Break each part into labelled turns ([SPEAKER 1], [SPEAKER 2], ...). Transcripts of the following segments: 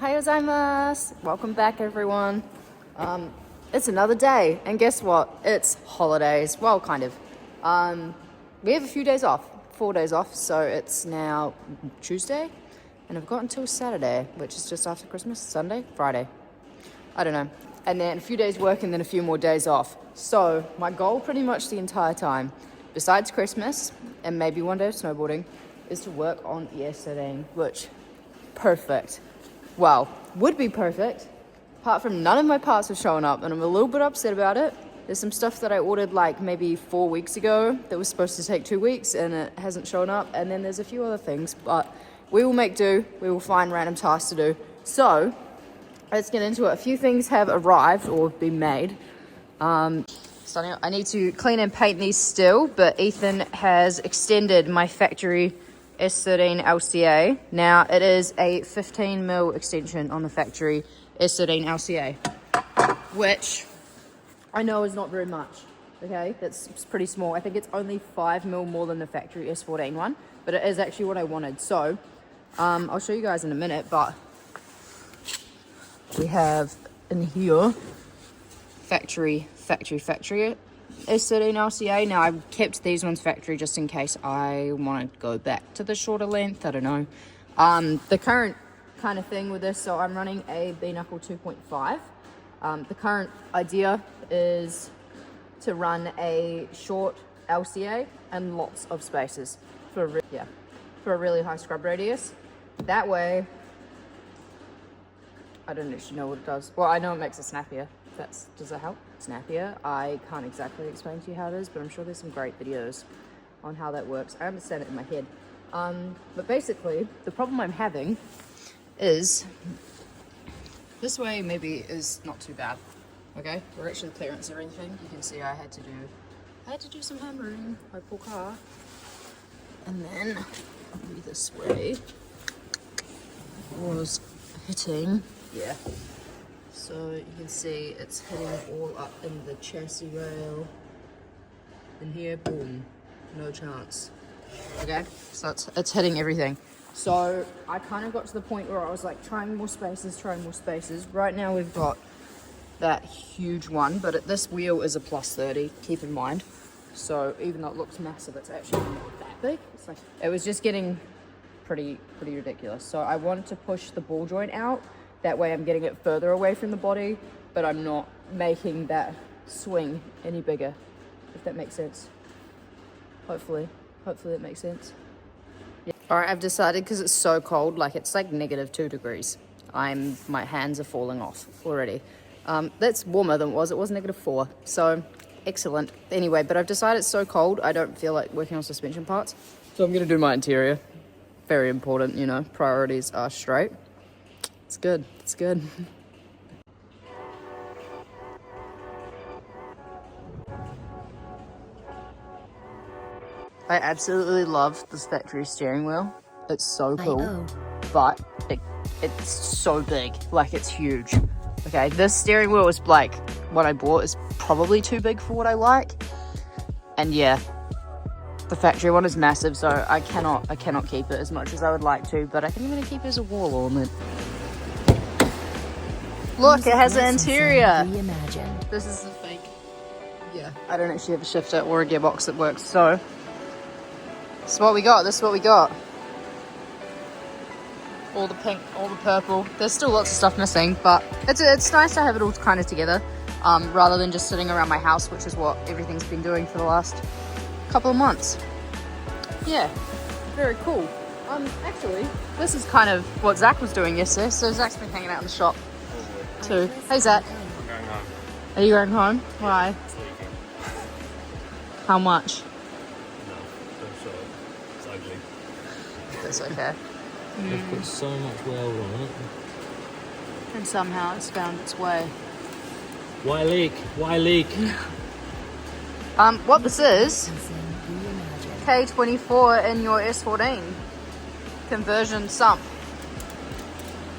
[SPEAKER 1] Ohayou gozaimasu! Welcome back, everyone. It's another day, and guess what? It's holidays. Well, kind of. We have a few days off, 4 days off, so it's now Tuesday, and I've got until Saturday, which is just after Christmas. Sunday? Friday. I don't know. And then a few days work, and then a few more days off. So my goal pretty much the entire time, besides Christmas, and maybe one day of snowboarding, is to work on yesterday, which, perfect. Well, would be perfect, apart from none of my parts have shown up, and I'm a little bit upset about it. There's some stuff that I ordered like maybe 4 weeks ago that was supposed to take 2 weeks, and it hasn't shown up, and then there's a few other things, but we will make do. We will find random tasks to do. So, let's get into it. A few things have arrived or been made. So I need to clean and paint these still, but Ethan has extended my factory S13 LCA. Now it is a 15mm extension on the factory S13 LCA, which I know is not very much. Okay, that's pretty small. I think it's only 5mm more than the factory S14 one, but it is actually what I wanted. So I'll show you guys in a minute, but we have in here factory S13 LCA. Now I've kept these ones factory just in case I want to go back to the shorter length. I don't know. The current kind of thing with this, so I'm running a B-knuckle 2.5. The current idea is to run a short LCA and lots of spaces for a really high scrub radius. That way, I don't actually know what it does. Well, I know it makes it snappier. Does that help? Snappier. I can't exactly explain to you how it is, but I'm sure there's some great videos on how that works. I understand it in my head. But basically, the problem I'm having is this way maybe is not too bad. Okay, we're actually clearance everything. You can see I had to do some hammering, my poor car. And then maybe this way was hitting, yeah. So you can see it's hitting all up in the chassis rail. And here, boom, no chance. Okay, so it's hitting everything. So I kind of got to the point where I was like trying more spaces. Right now we've got that huge one, but this wheel is a plus 30, keep in mind. So even though it looks massive, it's actually not that big. It's like, it was just getting pretty ridiculous. So I wanted to push the ball joint out. That way I'm getting it further away from the body, but I'm not making that swing any bigger, if that makes sense. Hopefully that makes sense. Yeah. All right, I've decided, because it's so cold, like it's like -2 degrees. My hands are falling off already. That's warmer than it was. It was -4, so excellent. Anyway, but I've decided it's so cold, I don't feel like working on suspension parts. So I'm gonna do my interior. Very important, you know, priorities are straight. It's good, it's good. I absolutely love this factory steering wheel. It's so cool, but it's so big, like it's huge. Okay, this steering wheel is like, what I bought is probably too big for what I like. And yeah, the factory one is massive, so I cannot keep it as much as I would like to, but I think I'm gonna keep it as a wall ornament. Look, it has an interior. This is the fake. Yeah, I don't actually have a shifter or a gearbox that works, so this is what we got. This is what we got. All the pink, all the purple. There's still lots of stuff missing, but it's nice to have it all kind of together, rather than just sitting around my house, which is what everything's been doing for the last couple of months. Yeah, very cool. Actually, this is kind of what Zach was doing yesterday. So Zach's been hanging out in the shop too. Hey Zach.
[SPEAKER 2] I'm going home.
[SPEAKER 1] Are you going home? Why?
[SPEAKER 2] It's leaking.
[SPEAKER 1] How much?
[SPEAKER 2] No, don't show it. It's ugly.
[SPEAKER 1] That's okay.
[SPEAKER 2] They've put so much weld on it.
[SPEAKER 1] And somehow it's found its way.
[SPEAKER 2] Why leak? Why leak?
[SPEAKER 1] What this is, K24 in your S14 conversion sump.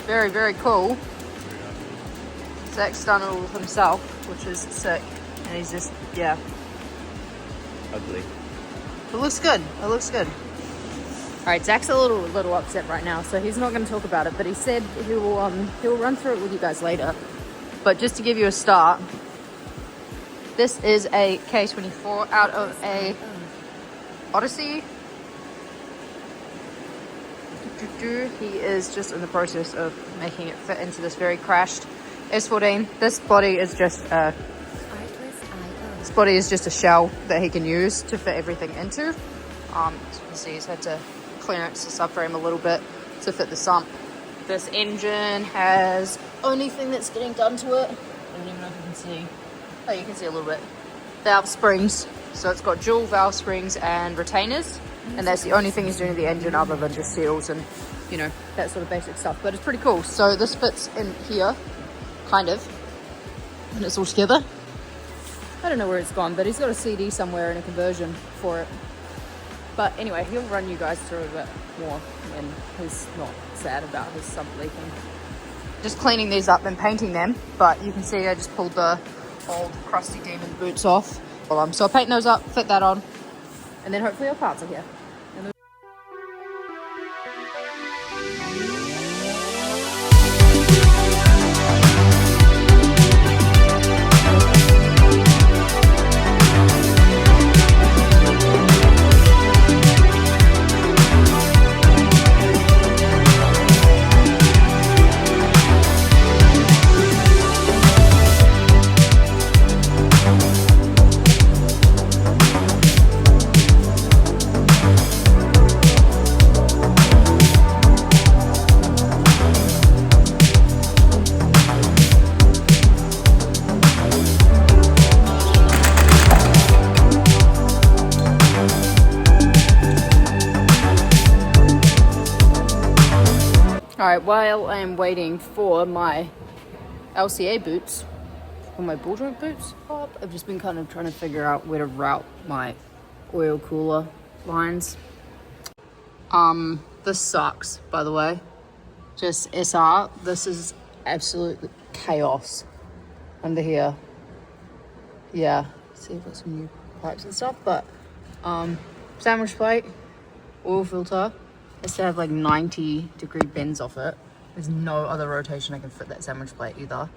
[SPEAKER 1] Very, very cool. Zach's done it all himself, which is sick. And he's just, yeah.
[SPEAKER 2] Ugly.
[SPEAKER 1] It looks good. It looks good. All right, Zach's a little upset right now, so he's not going to talk about it. But he said he'll run through it with you guys later. But just to give you a start, this is a K24 out of a Odyssey. He is just in the process of making it fit into this very crashed S14. This body is just a shell that he can use to fit everything into. As you can see, he's had to clearance the subframe a little bit to fit the sump. This engine has only thing that's getting done to it. I don't even know if you can see. Oh, you can see a little bit. Valve springs. So it's got dual valve springs and retainers. And that's the only thing he's doing to the engine other than just seals and, you know, that sort of basic stuff. But it's pretty cool. So this fits in here, kind of. And it's all together. I don't know where it's gone, but he's got a CD somewhere and a conversion for it. But anyway, he'll run you guys through a bit more when he's not sad about his sump leaking. Just cleaning these up and painting them. But you can see I just pulled the old crusty demon boots off. So I'll paint those up, fit that on. And then hopefully our parts are here. Alright, while I'm waiting for my LCA boots, or my ball joint boots up, I've just been kind of trying to figure out where to route my oil cooler lines. This sucks, by the way. Just SR, this is absolute chaos under here. Yeah, see if got some new pipes and stuff, but sandwich plate, oil filter. Has to have like 90-degree bends off it. There's no other rotation I can fit that sandwich plate either.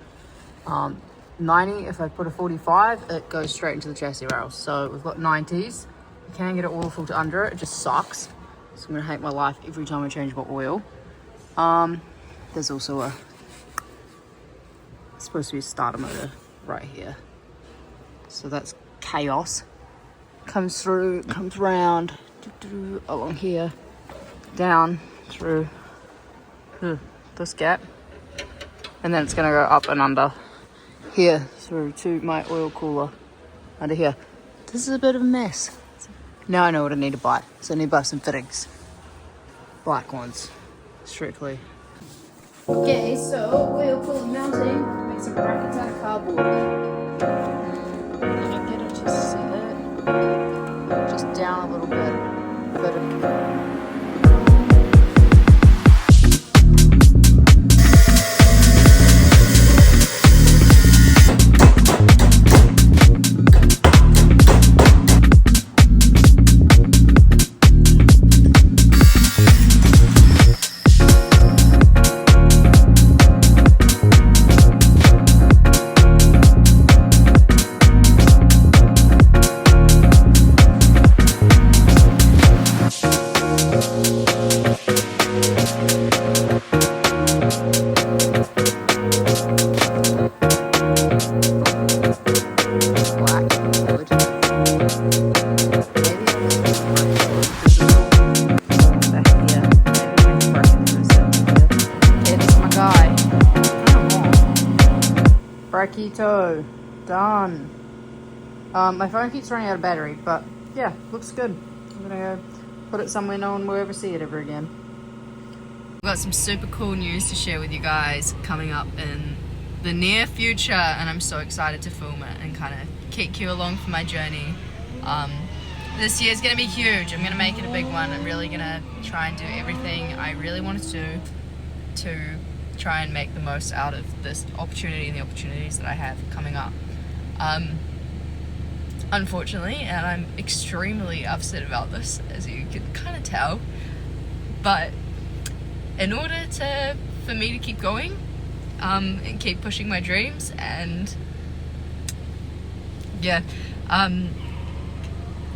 [SPEAKER 1] 90, if I put a 45, it goes straight into the chassis rail. So we've got 90s. You can get an oil filter under it. It just sucks. So I'm gonna hate my life every time I change my oil. There's also it's supposed to be a starter motor right here. So that's chaos. Comes through, comes round, along here. Down through this gap, and then it's going to go up and under here through to my oil cooler under here. This is a bit of a mess. Now I know what I need to buy. So I need to buy some fittings, black ones strictly. Okay, so oil cooler mounting, make some brackets out of cardboard. Can I get it to see that? Just down a little bit, but Keto, done. My phone keeps running out of battery, but yeah, looks good. I'm gonna go put it somewhere no one will ever see it ever again. I've got some super cool news to share with you guys coming up in the near future, and I'm so excited to film it and kind of keep you along for my journey. This year's gonna be huge. I'm gonna make it a big one. I'm really gonna try and do everything I really want to do to try and make the most out of this opportunity and the opportunities that I have coming up. Unfortunately, and I'm extremely upset about this, as you can kind of tell, But in order for me to keep going, and keep pushing my dreams, and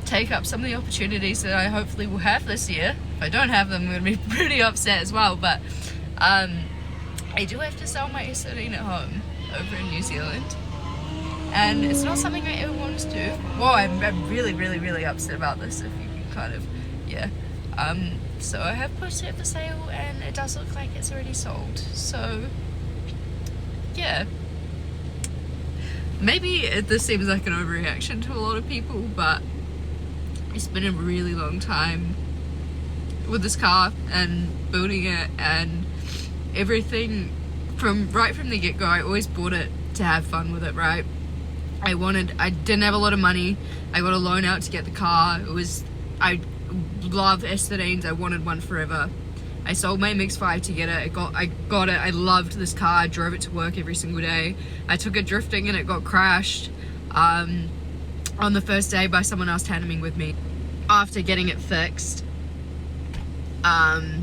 [SPEAKER 1] take up some of the opportunities that I hopefully will have this year. If I don't have them, I'm going to be pretty upset as well, but I do have to sell my S13 at home over in New Zealand, and it's not something I ever wanted to do. Well, I'm really, really, really upset about this, if you can kind of, so I have put it for sale, and it does look like it's already sold, so yeah. Maybe this seems like an overreaction to a lot of people, but it's been a really long time with this car and building it and everything. Right from the get-go, I always bought it to have fun with it, right? I didn't have a lot of money. I got a loan out to get the car. I love S13s. I wanted one forever. I sold my MX-5 to get it. I got it. I loved this car. I drove it to work every single day. I took it drifting and it got crashed on the first day by someone else tandeeming with me. After getting it fixed, I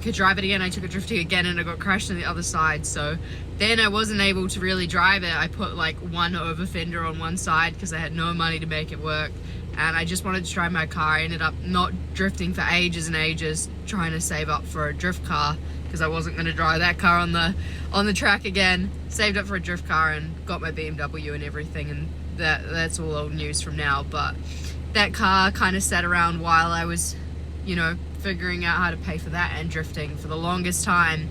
[SPEAKER 1] could drive it again. I took it drifting again and it got crashed on the other side. So then I wasn't able to really drive it. I put like one over fender on one side because I had no money to make it work. And I just wanted to try my car. I ended up not drifting for ages and ages, trying to save up for a drift car because I wasn't going to drive that car on the track again. Saved up for a drift car and got my BMW and everything, and that's all old news from now. But that car kind of sat around while I was, figuring out how to pay for that and drifting for the longest time,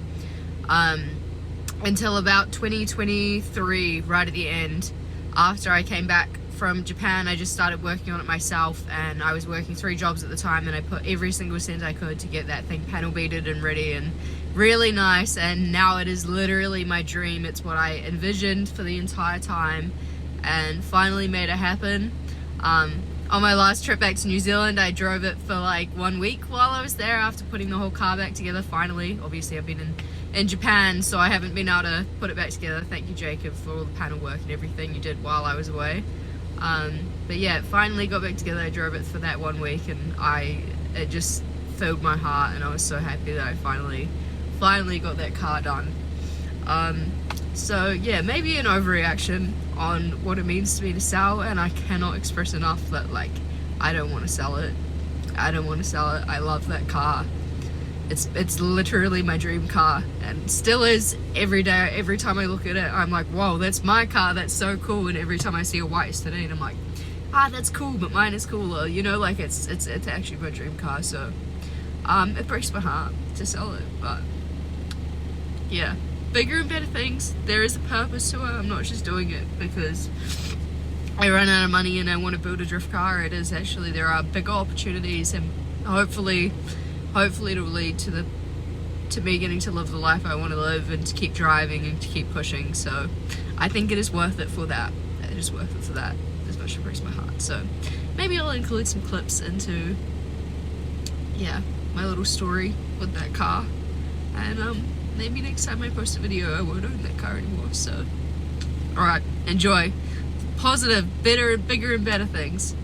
[SPEAKER 1] until about 2023, right at the end. After I came back from Japan, I just started working on it myself, and I was working 3 jobs at the time, and I put every single cent I could to get that thing panel beaded and ready and really nice. And now it is literally my dream. It's what I envisioned for the entire time, and finally made it happen. On my last trip back to New Zealand, I drove it for like 1 week while I was there after putting the whole car back together finally. Obviously I've been in Japan, so I haven't been able to put it back together. Thank you, Jacob, for all the panel work and everything you did while I was away. But yeah, it finally got back together. I drove it for that 1 week, and it just filled my heart, and I was so happy that I finally got that car done. So yeah, maybe an overreaction on what it means to me to sell, and I cannot express enough that like I don't want to sell it. I don't want to sell it. I love that car. It's literally my dream car, and still is every day. Every time I look at it, I'm like, whoa, that's my car. That's so cool. And every time I see a white S13, I'm like, that's cool, but mine is cooler. Like it's actually my dream car. So it breaks my heart to sell it, but yeah, bigger and better things. There is a purpose to it. I'm not just doing it because I ran out of money and I want to build a drift car. It is actually, there are bigger opportunities, and hopefully it'll lead to me getting to live the life I want to live and to keep driving and to keep pushing. So I think it is worth it for that. It is worth it for that, as much as it breaks my heart. So maybe I'll include some clips into my little story with that car, and maybe next time I post a video I won't own that car anymore. So alright, enjoy positive, better, bigger and better things.